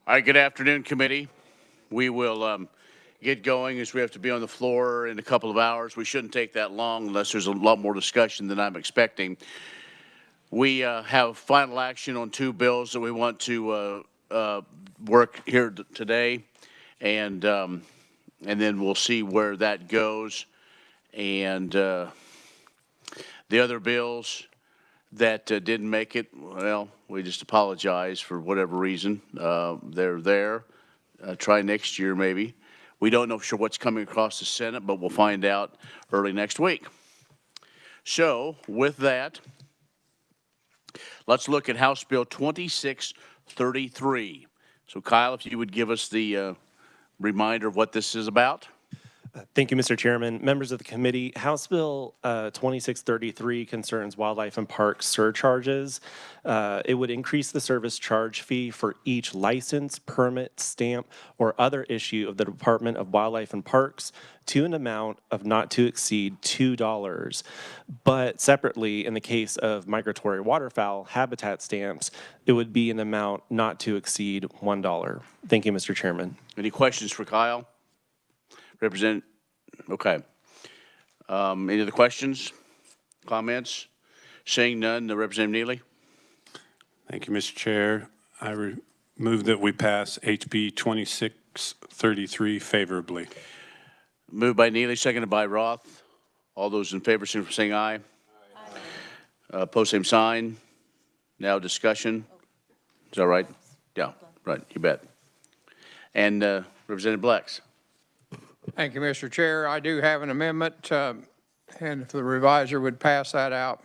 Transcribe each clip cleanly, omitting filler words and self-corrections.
All right, good afternoon, committee. We will get going as we have to be on the floor in a couple of hours. We shouldn't take that long unless there's a lot more discussion than I'm expecting. We have final action on two bills that we want to work here today, and then we'll see where that goes. And the other bills that didn't make it, well, we just apologize for whatever reason. They're there. Try next year, maybe. We don't know for sure what's coming across the Senate, but we'll find out early next week. So, with that, let's look at House Bill 2633. So, Kyle, if you would give us the reminder of what this is about. Thank you, Mr. Chairman. Members of the committee, House Bill 2633 concerns wildlife and parks surcharges. It would increase the service charge fee for each license, permit, stamp, or other issue of the Department of Wildlife and Parks to an amount of not to exceed $2. But separately, in the case of migratory waterfowl habitat stamps, it would be an amount not to exceed $1. Thank you, Mr. Chairman. Any questions for Kyle? Okay. Any other questions, comments? Seeing none, Representative Neely. Thank you, Mr. Chair. I move that we pass HB 2633 favorably. Moved by Neely, seconded by Roth. All those in favor, signify by saying aye. Aye. Opposed, same sign. Now discussion. Is that right? Yeah, right. You bet. And Representative Blex. Thank you, Mr. Chair. I do have an amendment, and if the revisor would pass that out.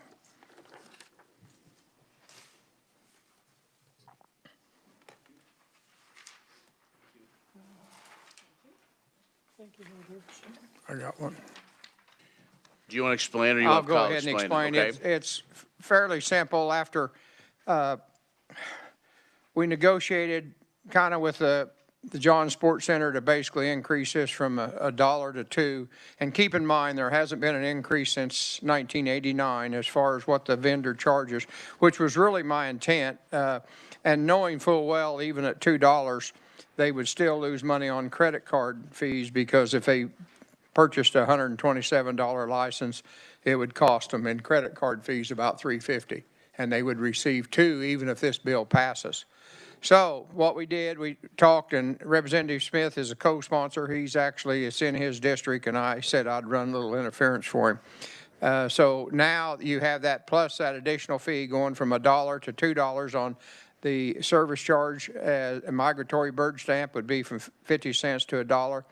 I got one. Do you want to explain, or you I'll want go Kyle ahead and explain? explain. Okay. It's fairly simple. After we negotiated kind of with the John Sports Center to basically increase this from $1 to $2. And keep in mind, there hasn't been an increase since 1989 as far as what the vendor charges, which was really my intent. And knowing full well, even at $2, they would still lose money on credit card fees, because if they purchased a $127 license, it would cost them in credit card fees about $350, and they would receive $2 even if this bill passes. So what we did, we talked, and Representative Smith is a co-sponsor. It's in his district, and I said I'd run a little interference for him. So now you have that plus that additional fee going from $1 to $2 on the service charge. A migratory bird stamp would be from 50 cents to $1. And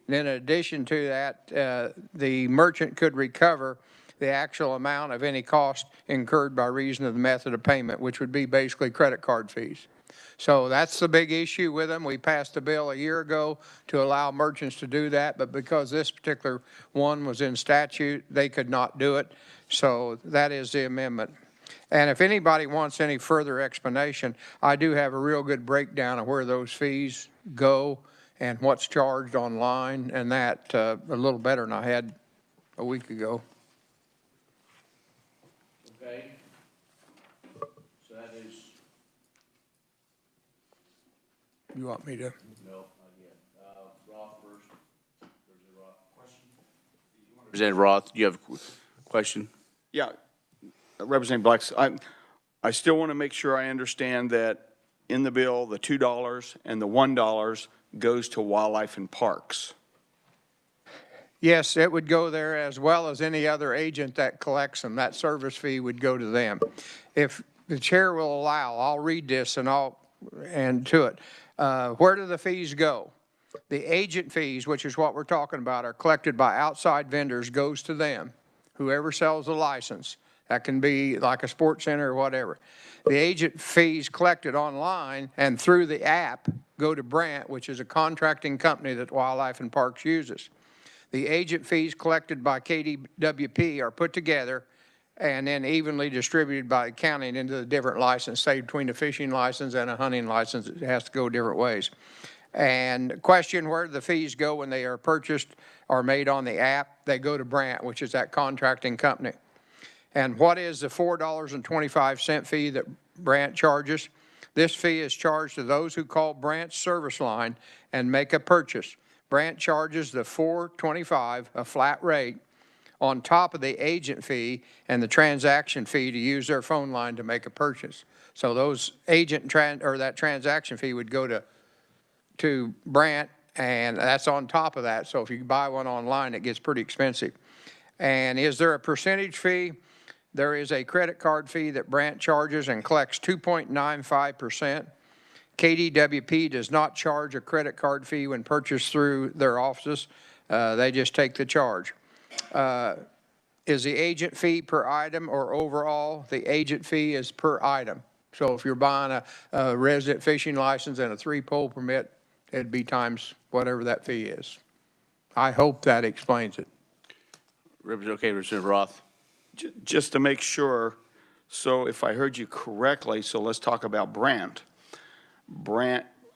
then in addition to that, the merchant could recover the actual amount of any cost incurred by reason of the method of payment, which would be basically credit card fees. So that's the big issue with them. We passed a bill a year ago to allow merchants to do that, but because this particular one was in statute, they could not do it. So that is the amendment. And if anybody wants any further explanation, I do have a real good breakdown of where those fees go and what's charged online, and that a little better than I had a week ago. Okay. So that is. You want me to? No, not yet. Roth first. Roth. Question? Representative Roth, you have a question? Yeah, Representative Blex, I still want to make sure I understand that in the bill, the $2 and the $1 goes to wildlife and parks. Yes, it would go there, as well as any other agent that collects them. That service fee would go to them. If the chair will allow, I'll read this and to it. Where do the fees go? The agent fees, which is what we're talking about, are collected by outside vendors, goes to them, whoever sells the license. That can be like a sports center or whatever. The agent fees collected online and through the app go to Brandt, which is a contracting company that Wildlife and Parks uses. The agent fees collected by KDWP are put together and then evenly distributed by the county into the different licenses, say between a fishing license and a hunting license. It has to go different ways. And question, where do the fees go when they are purchased or made on the app? They go to Brandt, which is that contracting company. And what is the $4.25 fee that Brandt charges? This fee is charged to those who call Brant's service line and make a purchase. Brant charges the $4.25, a flat rate, on top of the agent fee and the transaction fee to use their phone line to make a purchase. So those that transaction fee would go to Brant, and that's on top of that. So if you buy one online, it gets pretty expensive. And is there a percentage fee? There is a credit card fee that Brant charges and collects 2.95%. KDWP does not charge a credit card fee when purchased through their offices. They just take the charge. Is the agent fee per item or overall? The agent fee is per item. So if you're buying a resident fishing license and a 3-pole permit, it'd be times whatever that fee is. I hope that explains it. Okay, Representative Roth. Just to make sure, so if I heard you correctly, so let's talk about Brant.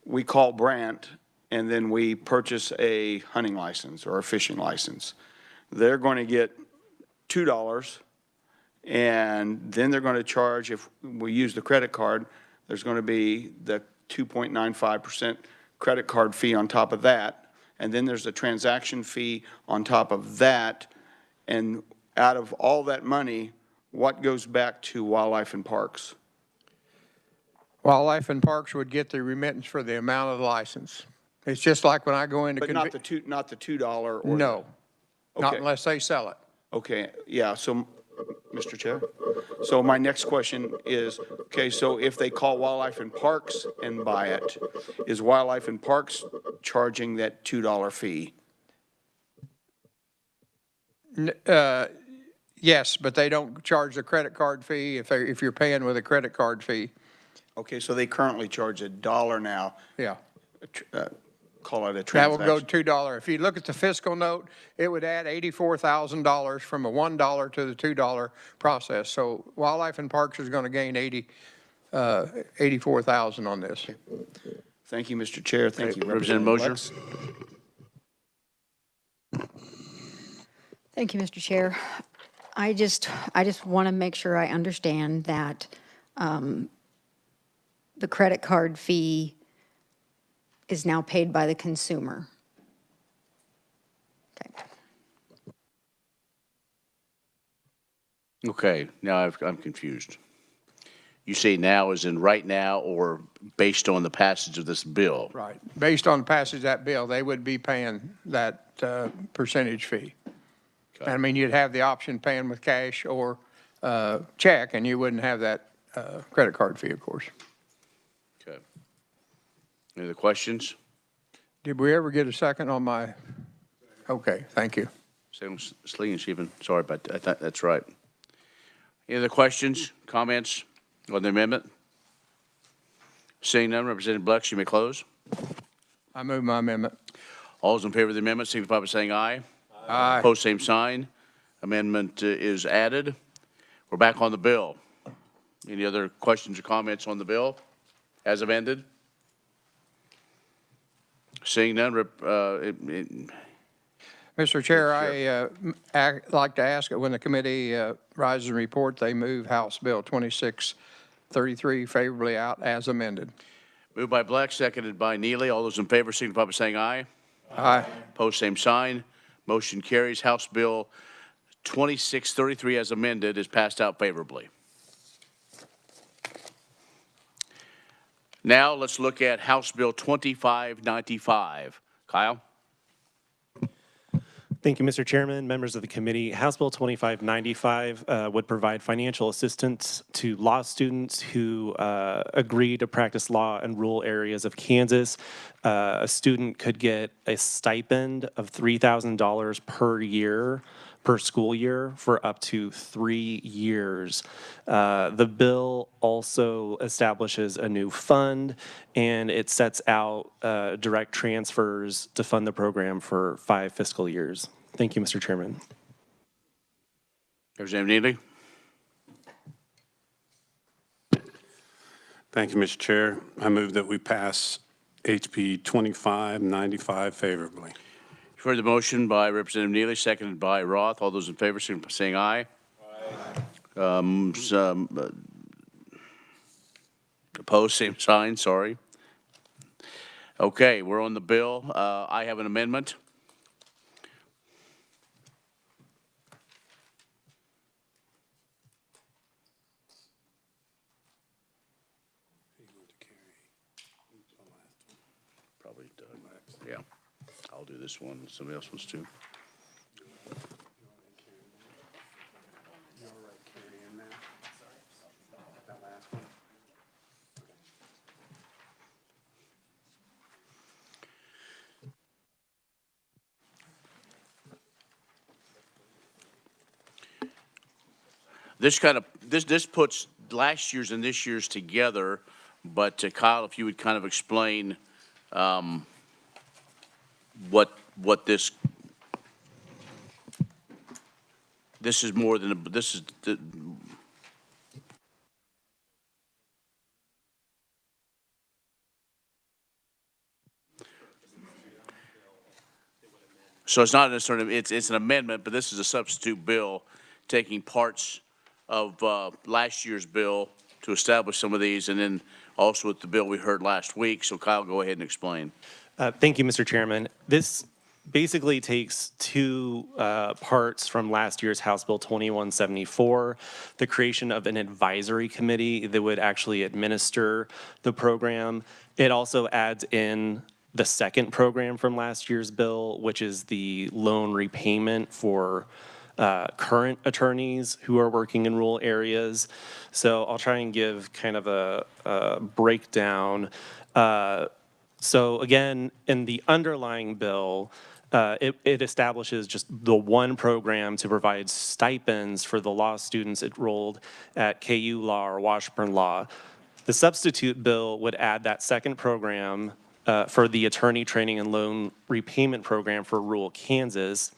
We call Brant, and then we purchase a hunting license or a fishing license. They're going to get $2, and then they're going to charge, if we use the credit card, there's going to be the 2.95% credit card fee on top of that, and then there's a transaction fee on top of that, and out of all that money, what goes back to Wildlife and Parks? Wildlife and Parks would get the remittance for the amount of the license. It's just like when I go into. But not the $2 or? No, not Okay. unless they sell it. Okay, yeah, so, Mr. Chair, so my next question is, okay, so if they call Wildlife and Parks and buy it, is Wildlife and Parks charging that $2 fee? Yes, but they don't charge the credit card fee if you're paying with a credit card fee. Okay, so they currently charge $1 now, Yeah. call it a That will go transaction. $2. If you look at the fiscal note, it would add $84,000 from a $1 to the $2 process. So Wildlife and Parks is going to gain $84,000 on this. Thank you, Mr. Chair, thank you, Representative Representative Mosier. Blex. Thank you, Mr. Chair. I just want to make sure I understand that the credit card fee is now paid by the consumer. Okay. Okay, now I'm confused. You say now as in right now or based on the passage of this bill? Right. Based on the passage of that bill, they would be paying that percentage fee. I mean, you'd have the option paying with cash or check, and you wouldn't have that credit card fee, of course. Okay. Any other questions? Did we ever get a second on my? Okay, thank you. Sam Sleegan, sorry about that. I thought that's right. Any other questions, comments on the amendment? Seeing none, Representative Blex, you may close. I move my amendment. All those in favor of the amendment, signify by saying aye. Aye. Opposed, same sign. Amendment is added. We're back on the bill. Any other questions or comments on the bill as amended? Seeing none, Mr. Chair, I'd like to ask that when the committee rises and report, they move House Bill 2633 favorably out as amended. moved by Black, seconded by Neely. All those in favor signify by saying aye. Aye. Opposed, same sign. Motion carries. House Bill 2633 as amended is passed out favorably. Now let's look at House Bill 2595. Kyle? Thank you, Mr. Chairman, members of the committee. House Bill 2595 would provide financial assistance to law students who agree to practice law in rural areas of Kansas. A student could get a stipend of $3,000 per year, per school year, for up to 3 years. The bill also establishes a new fund, and it sets out direct transfers to fund the program for 5 fiscal years. Thank you, Mr. Chairman. Representative Neely? Thank you, Mr. Chair. I move that we pass HB 2595 favorably. You've heard the motion by Representative Neely, seconded by Roth. All those in favor signify by saying aye. Opposed, same sign, sorry. Okay, we're on the bill. I have an amendment. Probably Doug. Yeah, I'll do this one. Somebody else wants to. This puts last year's and this year's together, but Kyle, if you would kind of explain what this is more than this is so it's not necessarily it's an amendment, but this is a substitute bill taking parts of last year's bill to establish some of these, and then also with the bill we heard last week. So Kyle, go ahead and explain. Thank you, Mr. Chairman. This basically takes two parts from last year's House Bill 2174, the creation of an advisory committee that would actually administer the program. It also adds in the second program from last year's bill, which is the loan repayment for current attorneys who are working in rural areas. So I'll try and give kind of a breakdown. So again, in the underlying bill, it establishes just the one program to provide stipends for the law students enrolled at KU Law or Washburn Law. The substitute bill would add that second program for the attorney training and loan repayment program for rural Kansas.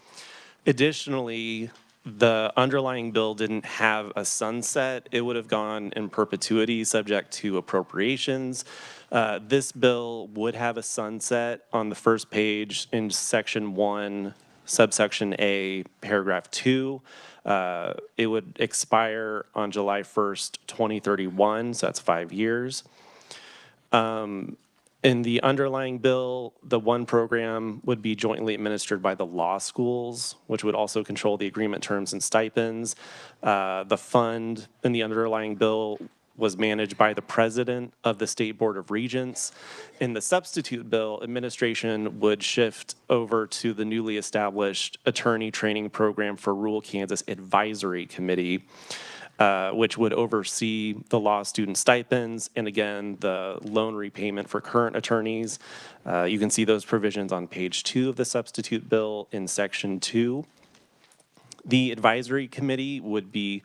Additionally, the underlying bill didn't have a sunset. It would have gone in perpetuity subject to appropriations. This bill would have a sunset on the first page in section 1, subsection A, paragraph 2. It would expire on July 1st, 2031, so that's 5 years. In the underlying bill, the one program would be jointly administered by the law schools, which would also control the agreement terms and stipends. The fund in the underlying bill was managed by the president of the State Board of Regents. In the substitute bill, administration would shift over to the newly established Attorney Training Program for Rural Kansas Advisory Committee, which would oversee the law student stipends and, again, the loan repayment for current attorneys. You can see those provisions on page 2 of the substitute bill in section 2. The advisory committee would be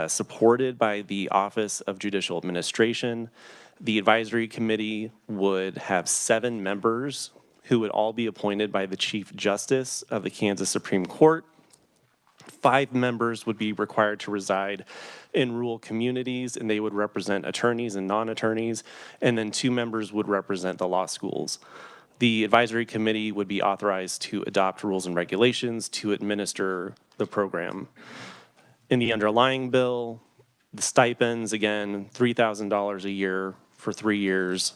supported by the Office of Judicial Administration. The advisory committee would have 7 members who would all be appointed by the Chief Justice of the Kansas Supreme Court. 5 members would be required to reside in rural communities, and they would represent attorneys and non-attorneys, and then 2 members would represent the law schools. The advisory committee would be authorized to adopt rules and regulations to administer the program. In the underlying bill, the stipends, again, $3,000 a year for 3 years,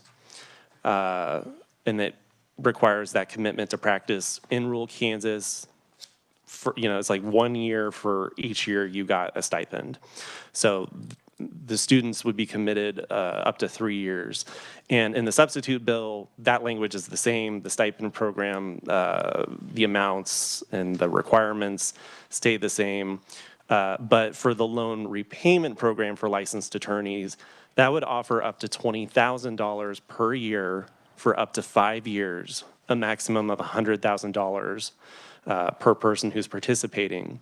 and it requires that commitment to practice in rural Kansas. For, it's like 1 year for each year you got a stipend. So the students would be committed up to 3 years. And in the substitute bill, that language is the same. The stipend program, the amounts and the requirements stay the same. But for the loan repayment program for licensed attorneys, that would offer up to $20,000 per year for up to 5 years, a maximum of $100,000 per person who's participating.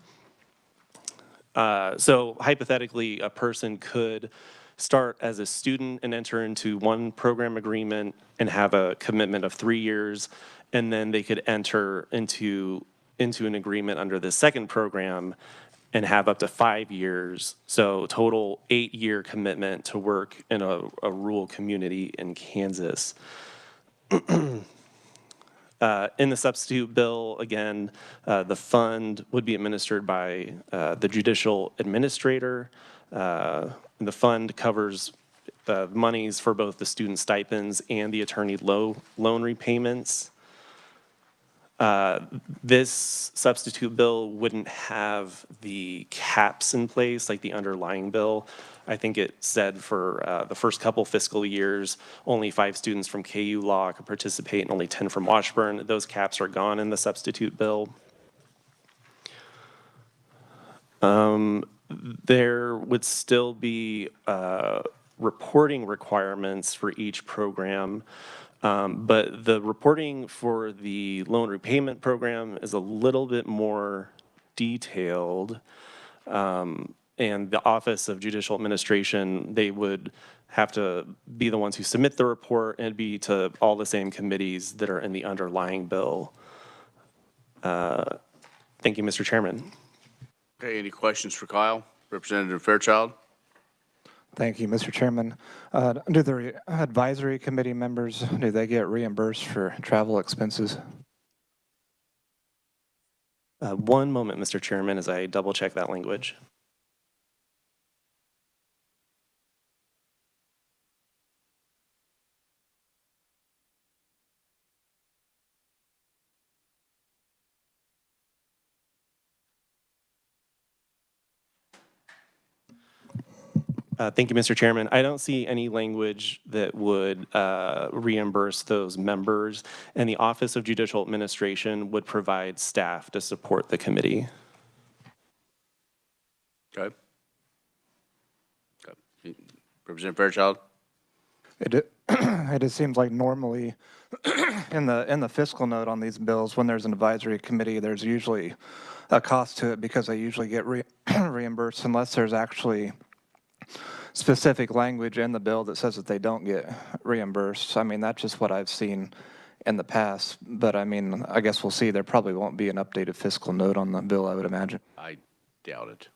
So hypothetically, a person could start as a student and enter into one program agreement and have a commitment of 3 years, and then they could enter into an agreement under the second program and have up to 5 years. So total 8-year commitment to work in a rural community in Kansas. In the substitute bill, again, the fund would be administered by the judicial administrator. The fund covers monies for both the student stipends and the attorney loan repayments. This substitute bill wouldn't have the caps in place like the underlying bill. I think it said for the first couple fiscal years, only 5 students from KU Law could participate and only 10 from Washburn. Those caps are gone in the substitute bill. There would still be reporting requirements for each program. But the reporting for the loan repayment program is a little bit more detailed. And the Office of Judicial Administration, they would have to be the ones who submit the report, and it'd be to all the same committees that are in the underlying bill. Thank you, Mr. Chairman. Okay, any questions for Kyle? Representative Fairchild? Thank you, Mr. Chairman. Do the advisory committee members, do they get reimbursed for travel expenses? One moment, Mr. Chairman, as I double check that language. Thank you, Mr. Chairman. I don't see any language that would reimburse those members, and the Office of Judicial Administration would provide staff to support the committee. Okay. Okay. Representative Fairchild? It just seems like normally in the fiscal note on these bills, when there's an advisory committee, there's usually a cost to it because they usually get reimbursed unless there's actually specific language in the bill that says that they don't get reimbursed. I mean, that's just what I've seen in the past. But I mean, I guess we'll see. There probably won't be an updated fiscal note on the bill, I would imagine. I doubt it.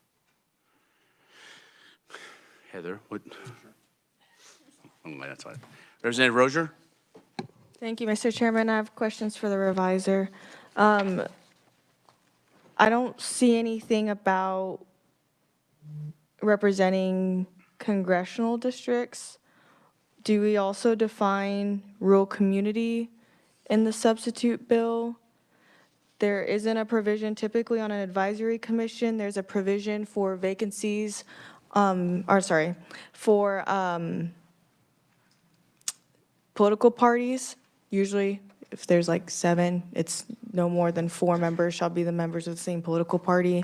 Heather, what? Oh, that's fine. Representative Rozier? Thank you, Mr. Chairman. I have questions for the reviser. I don't see anything about representing congressional districts. Do we also define rural community in the substitute bill? There isn't a provision typically on an advisory commission. There's a provision for vacancies, for political parties. Usually, if there's like 7, it's no more than 4 members shall be the members of the same political party.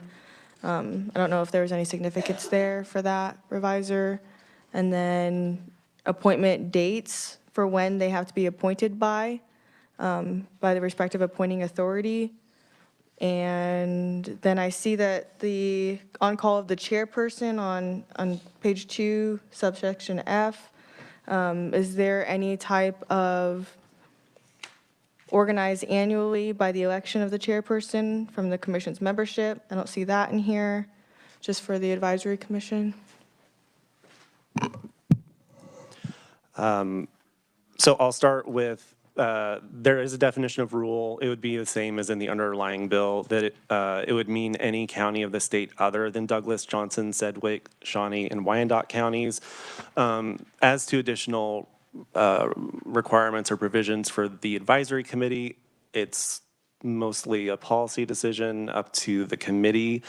I don't know if there was any significance there for that reviser. And then appointment dates for when they have to be appointed by the respective appointing authority. And then I see that the on-call of the chairperson on page 2, subsection F, is there any type of organized annually by the election of the chairperson from the commission's membership? I don't see that in here, just for the advisory commission. So I'll start with, there is a definition of rural. It would be the same as in the underlying bill, that it would mean any county of the state other than Douglas, Johnson, Sedgwick, Shawnee, and Wyandotte counties. As to additional requirements or provisions for the advisory committee, it's mostly a policy decision up to the committee.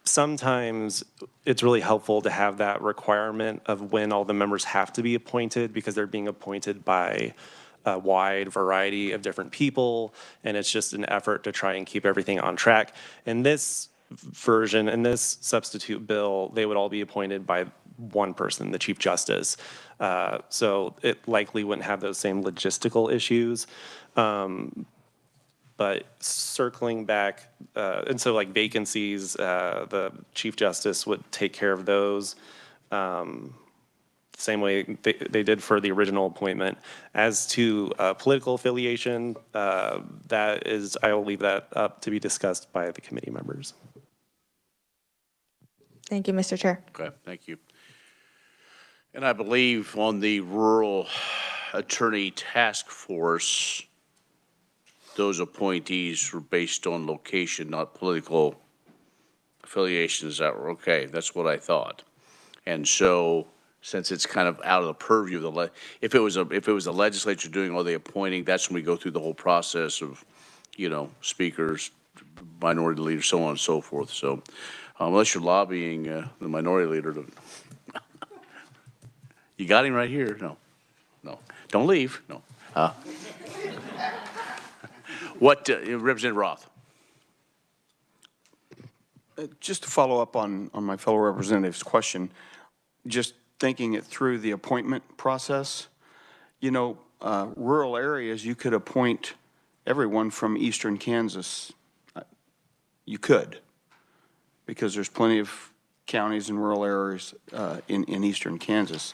Sometimes it's really helpful to have that requirement of when all the members have to be appointed, because they're being appointed by a wide variety of different people, and it's just an effort to try and keep everything on track. In this version, in this substitute bill, they would all be appointed by one person, the Chief Justice. So it likely wouldn't have those same logistical issues. But circling back, and so like vacancies, the Chief Justice would take care of those. Same way they did for the original appointment. As to political affiliation, that is, I will leave that up to be discussed by the committee members. Thank you, Mr. Chair. Okay, thank you. And I believe on the Rural Attorney Task Force, those appointees were based on location, not political affiliation. Is that okay? That's what I thought. And so since it's kind of out of the purview of if it was the legislature doing all the appointing, that's when we go through the whole process of, speakers, minority leaders, so on and so forth. So unless you're lobbying the minority leader to, you got him right here. No, don't leave. No. Representative Roth? Just to follow up on my fellow representative's question, just thinking it through the appointment process, rural areas, you could appoint everyone from eastern Kansas. You could, because there's plenty of counties and rural areas in eastern Kansas.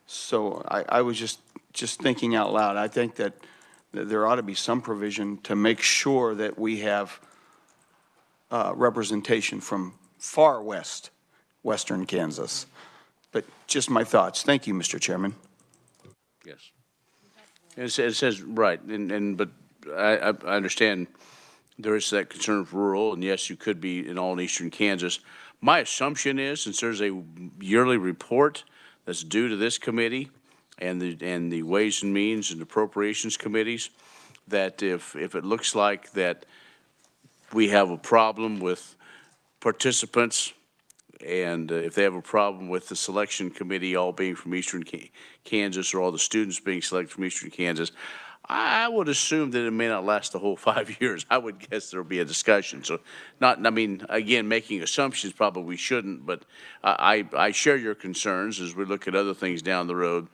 So I was just thinking out loud. I think that there ought to be some provision to make sure that we have representation from far western Kansas. But just my thoughts. Thank you, Mr. Chairman. Yes. It says, right, but I understand there is that concern of rural, and yes, you could be in all in eastern Kansas. My assumption is, since there's a yearly report that's due to this committee and the Ways and Means and Appropriations committees, that if it looks like that we have a problem with participants, and if they have a problem with the selection committee all being from eastern Kansas, or all the students being selected from eastern Kansas, I would assume that it may not last the whole 5 years. I would guess there'll be a discussion. So again, making assumptions probably we shouldn't, but I share your concerns as we look at other things down the road,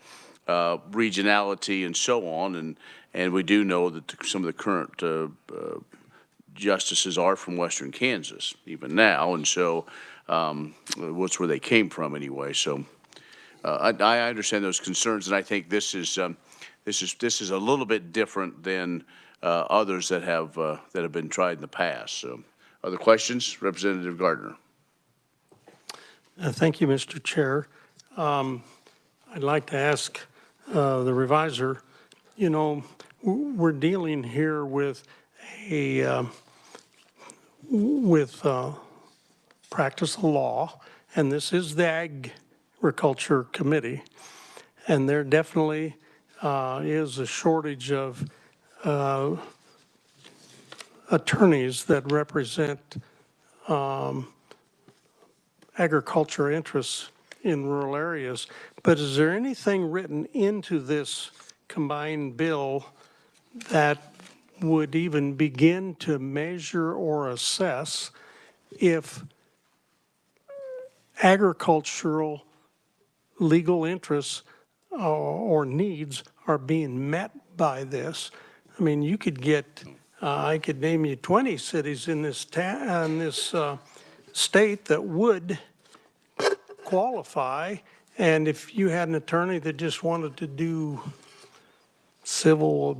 regionality and so on, and we do know that some of the current justices are from western Kansas even now, and so what's where they came from anyway. So I understand those concerns, and I think this is a little bit different than others that have been tried in the past. So, other questions, Representative Gardner? Thank you, Mr. Chair. I'd like to ask the reviser. We're dealing here with practice of law, and this is the Agriculture Committee, and there definitely is a shortage of attorneys that represent agriculture interests in rural areas. But is there anything written into this combined bill that would even begin to measure or assess if agricultural legal interests or needs are being met by this? I mean, you could get, I could name you 20 cities in this state that would qualify, and if you had an attorney that just wanted to do civil,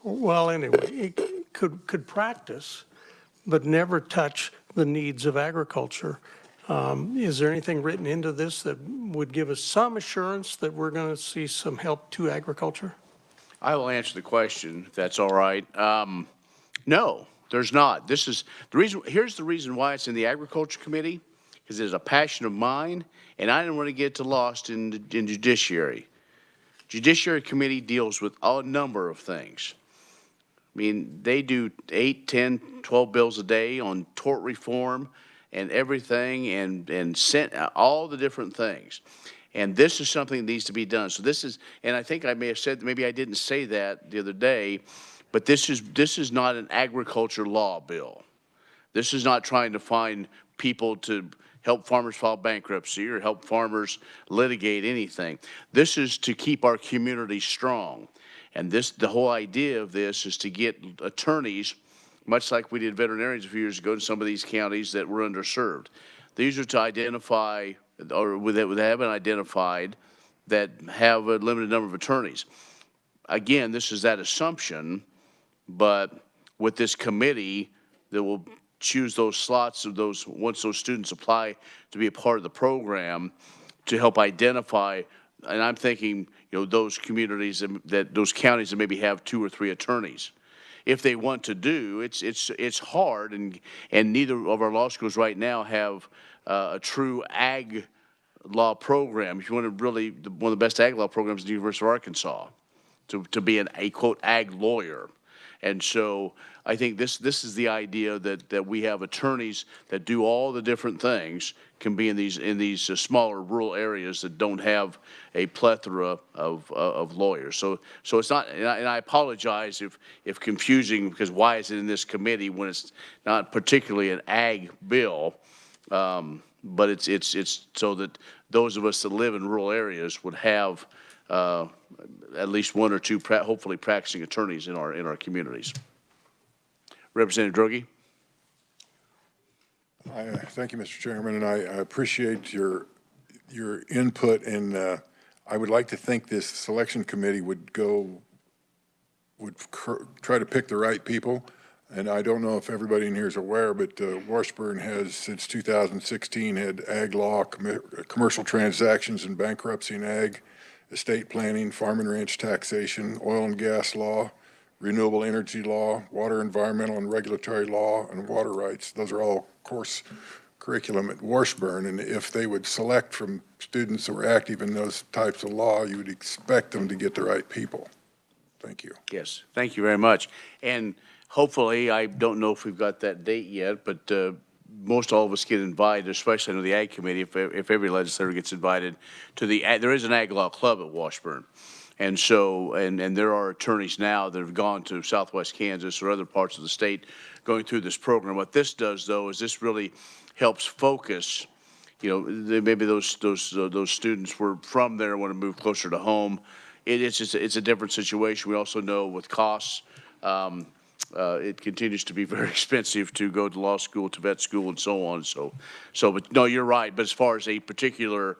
well, anyway, it could practice, but never touch the needs of agriculture. Is there anything written into this that would give us some assurance that we're going to see some help to agriculture? I will answer the question, if that's all right. No, there's not. This is the reason. Here's the reason why it's in the Agriculture Committee, because it's a passion of mine, and I didn't want to get lost in Judiciary. Judiciary Committee deals with a number of things. I mean, they do 8, 10, 12 bills a day on tort reform and everything, and sent all the different things. And this is something that needs to be done. So this is, and I think I may have said, maybe I didn't say that the other day, but this is not an agriculture law bill. This is not trying to find people to help farmers file bankruptcy or help farmers litigate anything. This is to keep our community strong. And the whole idea of this is to get attorneys, much like we did veterinarians a few years ago in some of these counties that were underserved. These are to identify, or that have been identified, that have a limited number of attorneys. Again, this is that assumption, but with this committee that will choose those slots of those, once those students apply to be a part of the program, to help identify, and I'm thinking, those communities those counties that maybe have 2 or 3 attorneys. If they want to do, it's hard, and neither of our law schools right now have a true ag law program, if you want to really, one of the best ag law programs in the University of Arkansas, to be a quote ag lawyer. And so I think this is the idea that we have attorneys that do all the different things can be in these smaller rural areas that don't have a plethora of lawyers. So it's not, and I apologize if confusing, because why is it in this committee when it's not particularly an ag bill? But it's so that those of us that live in rural areas would have at least one or two hopefully practicing attorneys in our communities. Representative Droege. Thank you, Mr. Chairman, and I appreciate your input. And I would like to think this selection committee would try to pick the right people. And I don't know if everybody in here is aware, but Washburn has, since 2016, had ag law, commercial transactions and bankruptcy in ag, estate planning, farm and ranch taxation, oil and gas law, renewable energy law, water, environmental and regulatory law, and water rights. Those are all course curriculum at Washburn. And if they would select from students who are active in those types of law, you would expect them to get the right people. Thank you. Yes, thank you very much. And hopefully, I don't know if we've got that date yet, but most all of us get invited, especially to the Ag Committee, if every legislator gets invited to there is an Ag Law Club at Washburn. And so, and there are attorneys now that have gone to Southwest Kansas or other parts of the state going through this program. What this does, though, is this really helps focus, maybe those students were from there and want to move closer to home. It's a different situation. We also know with costs, it continues to be very expensive to go to law school, to vet school, and so on. But no, you're right. But as far as a particular,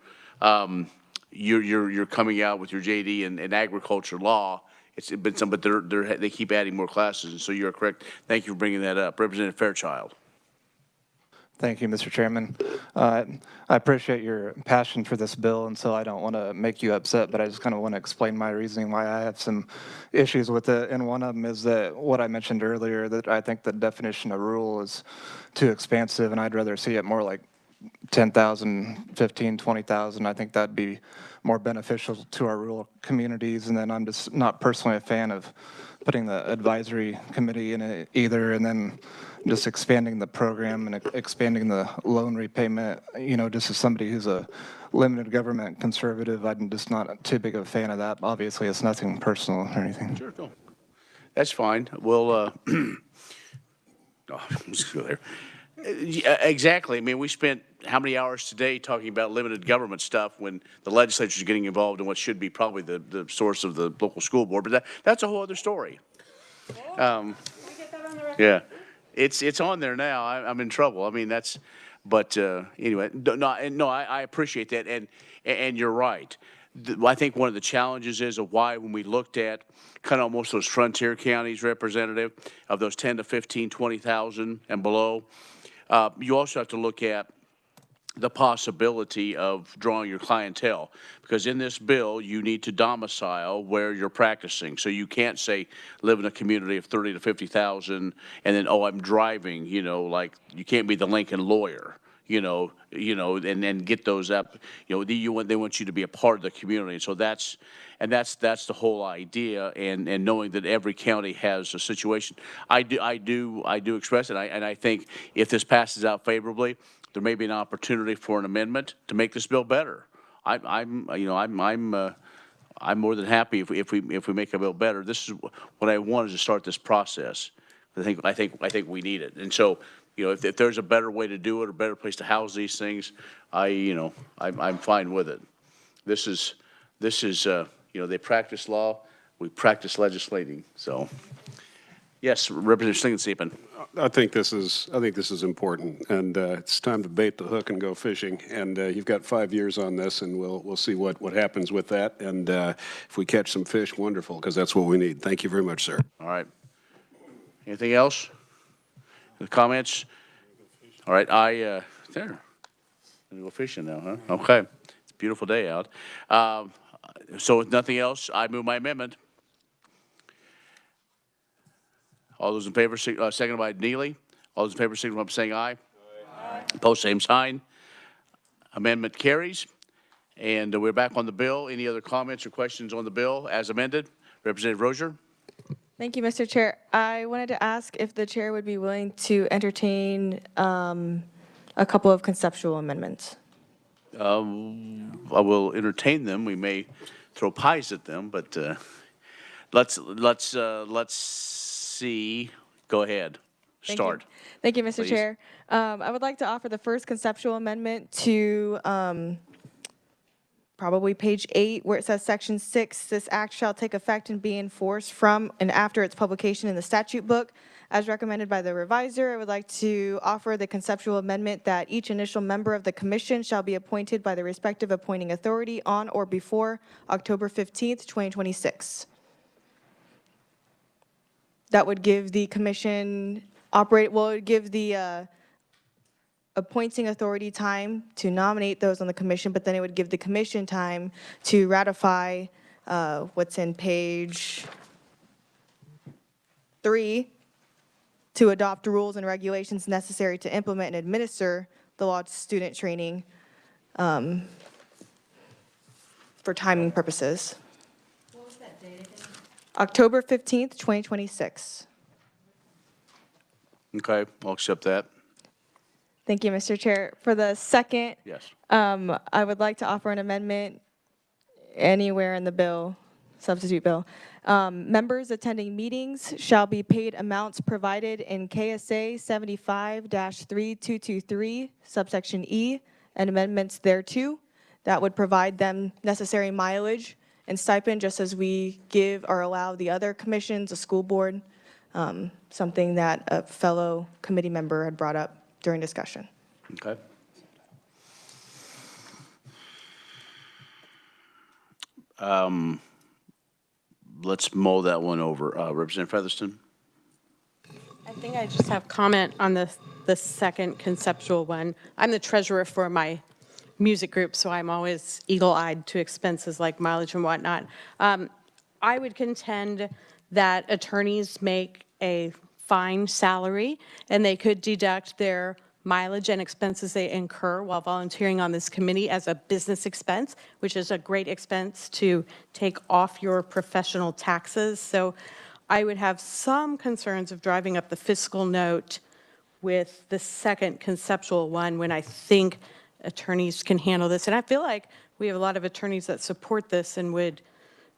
you're coming out with your JD in agriculture law. It's been some, but they keep adding more classes, and so you're correct. Thank you for bringing that up, Representative Fairchild. Thank you, Mr. Chairman. I appreciate your passion for this bill, and so I don't want to make you upset, but I just kind of want to explain my reasoning why I have some issues with it. And one of them is that what I mentioned earlier, that I think the definition of rural is too expansive, and I'd rather see it more like 10,000, 15, 20,000. I think that'd be more beneficial to our rural communities. And then I'm just not personally a fan of putting the advisory committee in it either, and then just expanding the program and expanding the loan repayment. Just as somebody who's a limited government conservative, I'm just not too big of a fan of that. Obviously, it's nothing personal or anything. Sure, go. That's fine. We'll, let's go there. Exactly. I mean, we spent how many hours today talking about limited government stuff when the legislature is getting involved in what should be probably the source of the local school board, but that's a whole other story. Yeah, it's on there now. I'm in trouble. I mean, but anyway, no, I appreciate that, and you're right. I think one of the challenges is of why when we looked at kind of almost those frontier counties, Representative, of those 10 to 15, 20,000 and below, you also have to look at the possibility of drawing your clientele, because in this bill you need to domicile where you're practicing. So you can't say live in a community of 30 to 50,000 and then I'm driving. Like you can't be the Lincoln lawyer. And then get those up. They want you to be a part of the community. So that's the whole idea. And knowing that every county has a situation, I do express it. And I think if this passes out favorably, there may be an opportunity for an amendment to make this bill better. I'm more than happy if we make a bill better. This is what I wanted to start this process. I think we need it. And so, if there's a better way to do it, or a better place to house these things, I'm fine with it. This is they practice law, we practice legislating. So, yes, Representative Slingenstiepen. I think this is important, and it's time to bait the hook and go fishing. And you've got 5 years on this, and we'll see what happens with that. And if we catch some fish, wonderful, because that's what we need. Thank you very much, sir. All right. Anything else? Comments? All right. There. I'm gonna go fishing now, huh? Okay. It's a beautiful day out. So with nothing else, I move my amendment. All those in favor, seconded by Neely. All those in favor, signify by saying aye. Aye. Opposed, same sign. Amendment carries. And we're back on the bill. Any other comments or questions on the bill as amended? Representative Rozier? Thank you, Mr. Chair. I wanted to ask if the chair would be willing to entertain a couple of conceptual amendments. I will entertain them. We may throw pies at them, but let's see. Go ahead. Start. Thank you, Mr. Please. Chair. I would like to offer the first conceptual amendment to probably page 8, where it says Section 6, this act shall take effect and be enforced from and after its publication in the statute book. As recommended by the reviser, I would like to offer the conceptual amendment that each initial member of the commission shall be appointed by the respective appointing authority on or before October 15th, 2026. That would give the commission it would give the appointing authority time to nominate those on the commission, but then it would give the commission time to ratify what's in page 3, to adopt rules and regulations necessary to implement and administer the law student training for timing purposes. What was that date again? October 15th, 2026. Okay, I'll accept that. Thank you, Mr. Chair. For the second, Yes. I would like to offer an amendment anywhere in the bill, substitute bill. Members attending meetings shall be paid amounts provided in KSA 75-3223, subsection E, and amendments thereto. That would provide them necessary mileage and stipend, just as we give or allow the other commissions, a school board, something that a fellow committee member had brought up during discussion. Okay. Let's mull that one over. Representative Featherston? I think I just have comment on the second conceptual one. I'm the treasurer for my music group, so I'm always eagle-eyed to expenses like mileage and whatnot. I would contend that attorneys make a fine salary, and they could deduct their mileage and expenses they incur while volunteering on this committee as a business expense, which is a great expense to take off your professional taxes. So I would have some concerns of driving up the fiscal note with the second conceptual one when I think attorneys can handle this. And I feel like we have a lot of attorneys that support this and would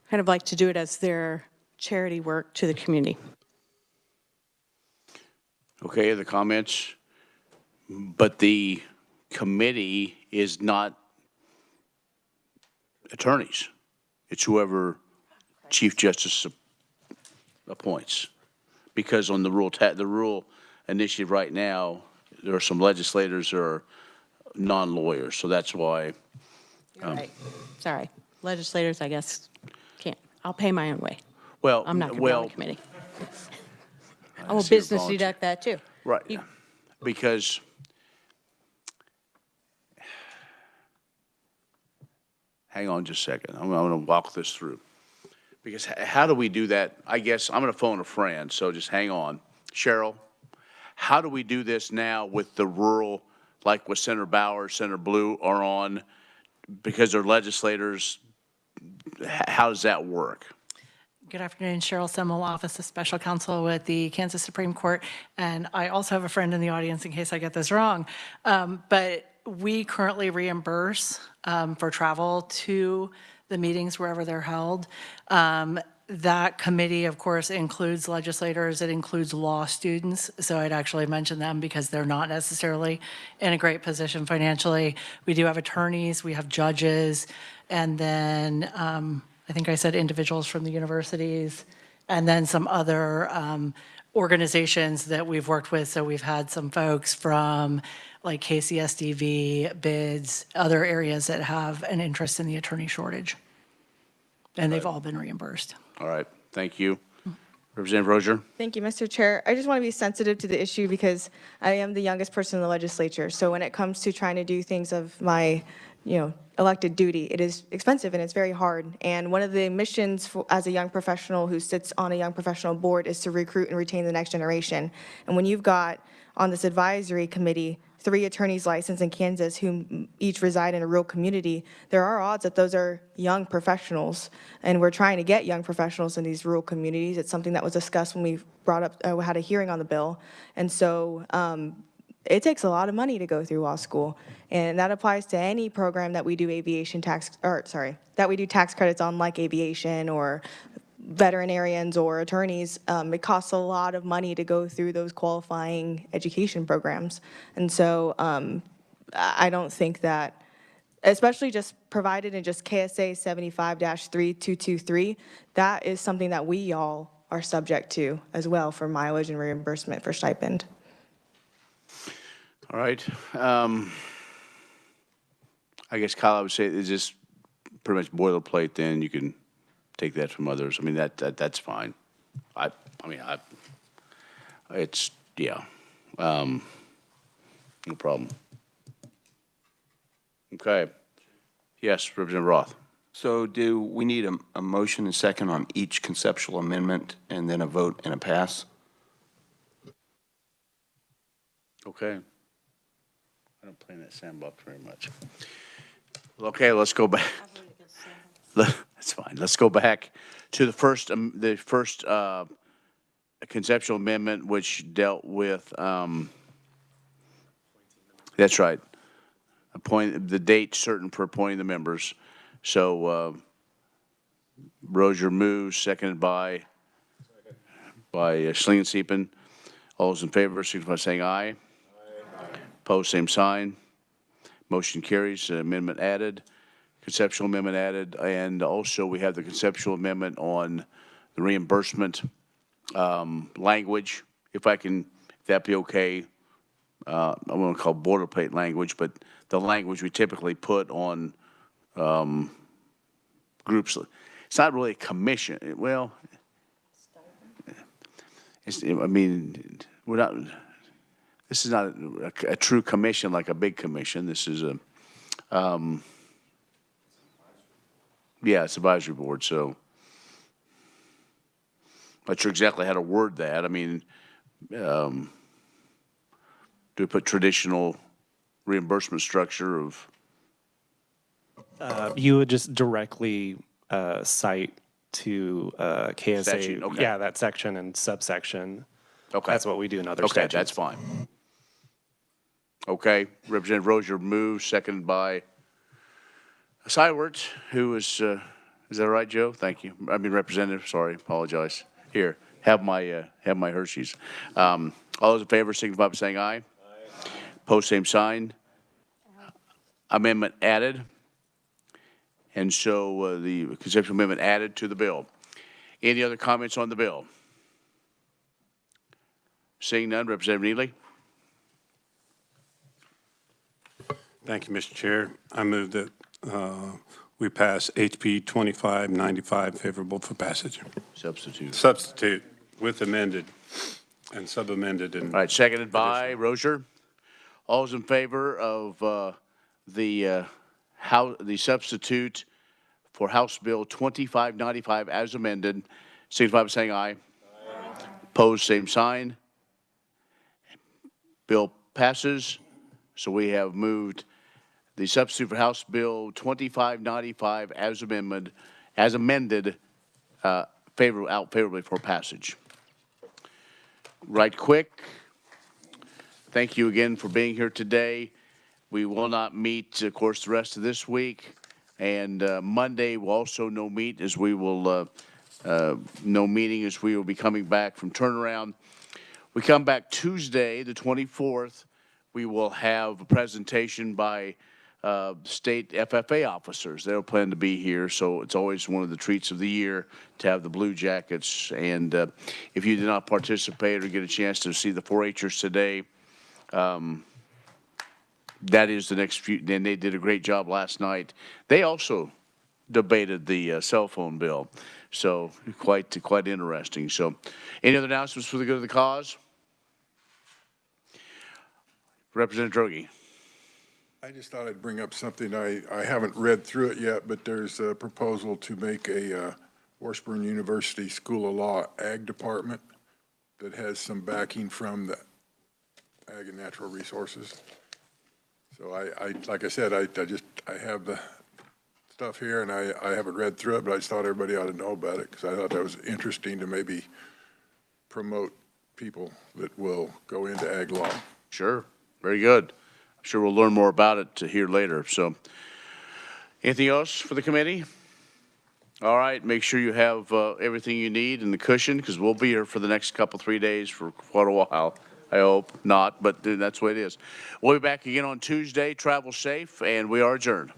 kind of like to do it as their charity work to the community. Okay, the comments? But the committee is not attorneys. It's whoever Chief Justice appoints. Because on the rule initiative right now, there are some legislators who are non-lawyers, so that's why. You're right. Sorry. Legislators, I guess, can't. I'll pay my own way. Well, I'm not going to be on the committee. I will see your business volunteer. deduct that too. Right, because hang on just a second. I'm going to walk this through. Because how do we do that? I guess I'm going to phone a friend, so just hang on. Cheryl, how do we do this now with the rural, like with Senator Bauer, Senator Blue are on, because they're legislators? How does that work? Good afternoon, Cheryl Semmel, Office of Special Counsel with the Kansas Supreme Court. And I also have a friend in the audience in case I get this wrong. But we currently reimburse for travel to the meetings wherever they're held. That committee, of course, includes legislators. It includes law students. So I'd actually mention them because they're not necessarily in a great position financially. We do have attorneys, we have judges, and then I think I said individuals from the universities, and then some other organizations that we've worked with. So we've had some folks from like ks.gov, bids, other areas that have an interest in the attorney shortage. And they've all been reimbursed. All right, thank you. Representative Rozier? Thank you, Mr. Chair. I just want to be sensitive to the issue because I am the youngest person in the legislature. So when it comes to trying to do things of my, elected duty, it is expensive and it's very hard. And one of the missions as a young professional who sits on a young professional board is to recruit and retain the next generation. And when you've got on this advisory committee 3 attorneys licensed in Kansas who each reside in a rural community, there are odds that those are young professionals. And we're trying to get young professionals in these rural communities. It's something that was discussed when we brought up, we had a hearing on the bill. And so it takes a lot of money to go through law school. And that applies to any program that we do that we do tax credits on, like aviation or veterinarians or attorneys. It costs a lot of money to go through those qualifying education programs. And so I don't think that, especially just provided in just KSA 75-3223, that is something that we all are subject to as well for mileage and reimbursement for stipend. All right. I guess, Kyle, I would say is this pretty much boilerplate then? You can take that from others. I mean, that's fine. It's, yeah. No problem. Okay. Yes, Representative Roth. So do we need a motion and second on each conceptual amendment and then a vote and a pass? Okay. I don't play in that sandbox very much. Okay, let's go back. That's fine. Let's go back to the first conceptual amendment, which dealt with, that's right, appoint the date certain for appointing the members. So Rozier moves, seconded by Schlingensieben. All those in favor, signify by saying aye. Opposed, same sign. Motion carries. Amendment added. Conceptual amendment added. And also we have the conceptual amendment on the reimbursement language. If that be okay. I won't call boilerplate language, but the language we typically put on groups. It's not really a commission. Well, we're not. This is not a true commission like a big commission. This is a, it's advisory board. So, not sure exactly how to word that. I mean, do we put traditional reimbursement structure of? You would just directly cite to KSA, Section, okay. yeah, that section and subsection. Okay. That's what we do in other Okay, statutes. that's fine. Okay, Representative Rozier moves, seconded by Sywert, who is that right, Joe? Thank you. I mean, Representative, sorry, apologize. Here, have my Hershey's. All those in favor, signify by saying aye. Aye. Post same sign. Amendment added. And so the conceptual amendment added to the bill. Any other comments on the bill? Seeing none, Representative Neely. Thank you, Mr. Chair. I move that we pass HB 2595 favorable for passage. Substitute with amended and sub-amended. All right, seconded by Rozier. All those in favor of the substitute for House Bill 2595 as amended, signify by saying aye. Aye. Opposed, same sign. Bill passes. So we have moved the substitute for House Bill 2595 as amended favorably for passage. Right quick. Thank you again for being here today. We will not meet, of course, the rest of this week. And Monday will also no meet as we will, no meeting as we will be coming back from turnaround. We come back Tuesday, the 24th. We will have a presentation by state FFA officers. They'll plan to be here, so it's always one of the treats of the year to have the Blue Jackets. And if you did not participate or get a chance to see the 4-Hers today, that is the next few, and they did a great job last night. They also debated the cell phone bill, so quite interesting. So any other announcements for the good of the cause? Representative Droege. I just thought I'd bring up something. I haven't read through it yet, but there's a proposal to make a Washburn University School of Law Ag Department that has some backing from the Ag and Natural Resources. So like I said, I have the stuff here, and I haven't read through it, but I just thought everybody ought to know about it, because I thought that was interesting to maybe promote people that will go into ag law. Sure, very good. I'm sure we'll learn more about it here later. So, anything else for the committee? All right, make sure you have everything you need in the cushion, because we'll be here for the next couple, 3 days for quite a while. I hope not, but that's the way it is. We'll be back again on Tuesday. Travel safe, and we are adjourned.